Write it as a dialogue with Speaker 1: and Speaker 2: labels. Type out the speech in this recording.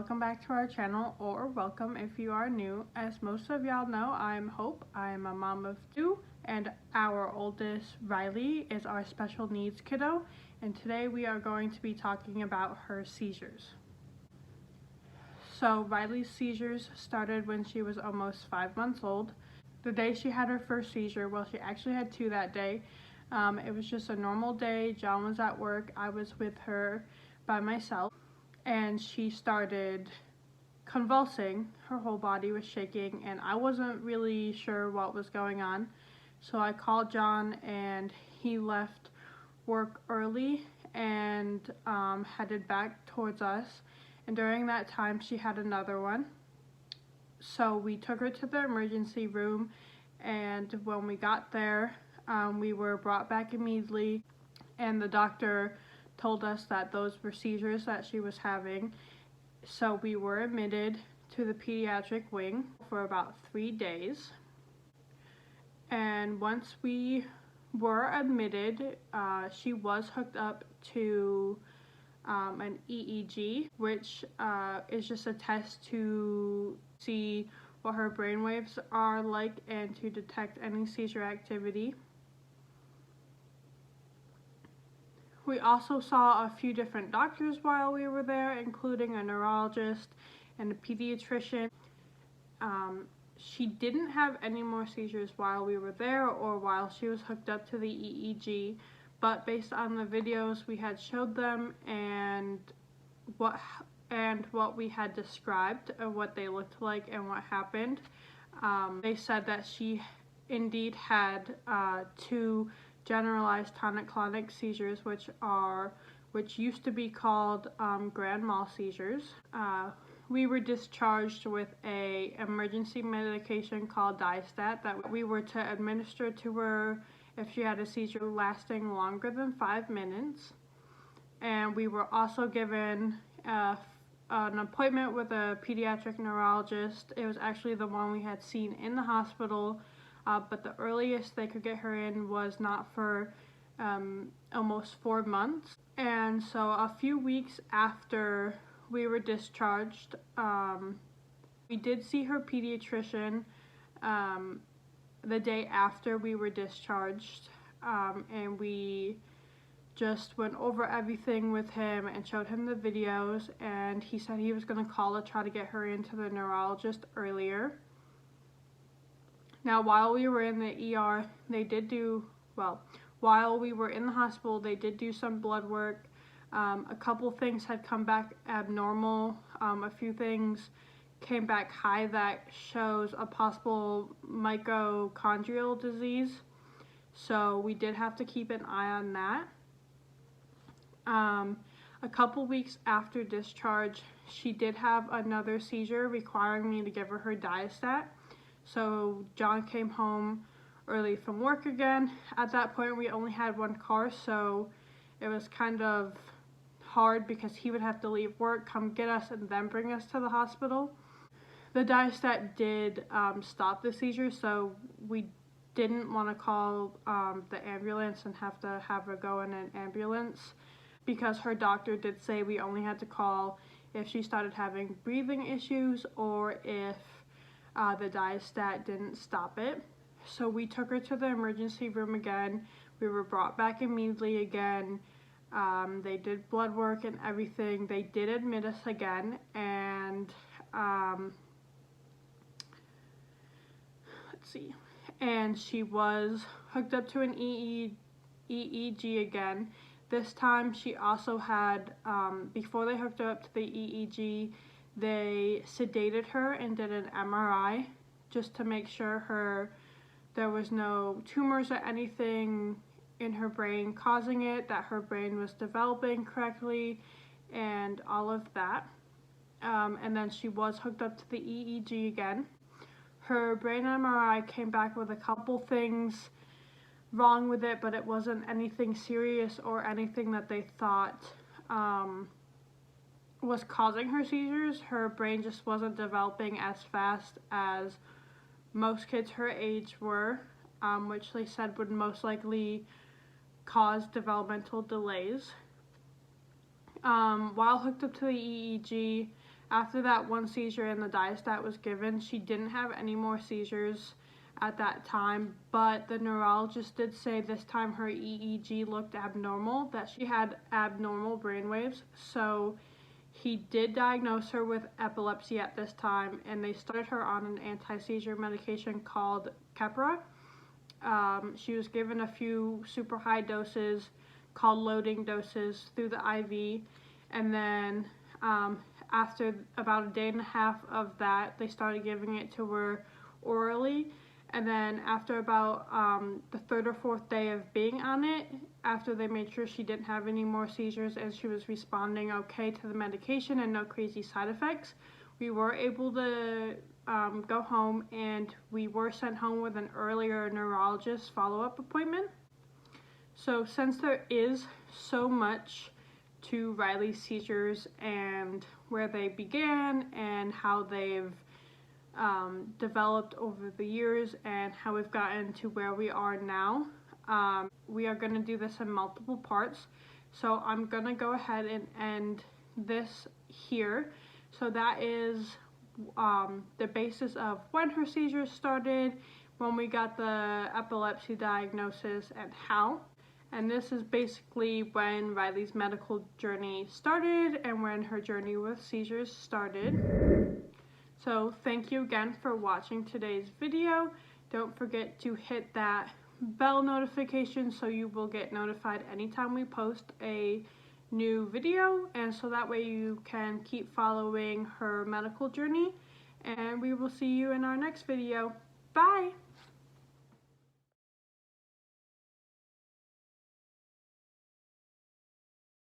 Speaker 1: welcome back to our channel, or welcome if you are new. As most of y'all know, I'm Hope. I'm a mom of two, and our oldest, Riley, is our special needs kiddo, and today we are going to be talking about her seizures. So Riley's seizures started when she was almost 5 months old. The day she had her first seizure, well, she actually had two that day. It was just a normal day. John was at work. I was with her by myself. And she started convulsing. Her whole body was shaking, and I wasn't really sure what was going on. So I called John, and he left work early and headed back towards us. And during that time, she had another one. So we took her to the emergency room, and when we got there, we were brought back immediately, and the doctor told us that those were seizures that she was having. So we were admitted to the pediatric wing for about 3 days. And once we were admitted, she was hooked up to an EEG, which is just a test to see what her brainwaves are like and to detect any seizure activity. We also saw a few different doctors while we were there, including a neurologist and a pediatrician. She didn't have any more seizures while we were there or while she was hooked up to the EEG, but based on the videos we had showed them and what we had described of what they looked like and what happened, they said that she indeed had two generalized tonic-clonic seizures, which used to be called grand mal seizures. We were discharged with a emergency medication called Diastat that we were to administer to her if she had a seizure lasting longer than 5 minutes. And we were also given an appointment with a pediatric neurologist. It was actually the one we had seen in the hospital. But the earliest they could get her in was not for almost 4 months. And so a few weeks after we were discharged, we did see her pediatrician the day after we were discharged, and we just went over everything with him and showed him the videos, and he said he was going to call to try to get her into the neurologist earlier. Now, while we were in the ER, while we were in the hospital, they did do some blood work. A couple things had come back abnormal. A few things came back high that shows a possible mitochondrial disease. So we did have to keep an eye on that. A couple weeks after discharge, she did have another seizure requiring me to give her Diastat. So John came home early from work again. At that point, we only had one car, so it was kind of hard because he would have to leave work, come get us, and then bring us to the hospital. The Diastat did stop the seizure, so we didn't want to call the ambulance and have to have her go in an ambulance, because her doctor did say we only had to call if she started having breathing issues or if the Diastat didn't stop it. So we took her to the emergency room again. We were brought back immediately again. They did blood work and everything. They did admit us again, and and she was hooked up to an EEG again. This time she also had, before they hooked her up to the EEG, they sedated her and did an MRI just to make sure there was no tumors or anything in her brain causing it, that her brain was developing correctly, and all of that. And then she was hooked up to the EEG again. Her brain MRI came back with a couple things wrong with it, but it wasn't anything serious or anything that they thought was causing her seizures. Her brain just wasn't developing as fast as most kids her age were, which they said would most likely cause developmental delays. While hooked up to the EEG, After that one seizure and the diastat was given, she didn't have any more seizures at that time, but the neurologist did say this time her EEG looked abnormal, that she had abnormal brainwaves. So he did diagnose her with epilepsy at this time, and they started her on an anti-seizure medication called Keppra. She was given a few super high doses called loading doses through the IV, and then after about a day and a half of that, they started giving it to her orally. And then after about the third or fourth day of being on it, after they made sure she didn't have any more seizures and she was responding okay to the medication and no crazy side effects, we were able to go home, and we were sent home with an earlier neurologist follow-up appointment. So since there is so much to Riley's seizures and where they began and how they've developed over the years and how we've gotten to where we are now, we are going to do this in multiple parts. So I'm going to go ahead and end this here. So that is the basis of when her seizures started, when we got the epilepsy diagnosis, and how. And this is basically when Riley's medical journey started and when her journey with seizures started. So thank you again for watching today's video. Don't forget to hit that bell notification so you will get notified anytime we post a new video, and so that way you can keep following her medical journey. And we will see you in our next video. Bye!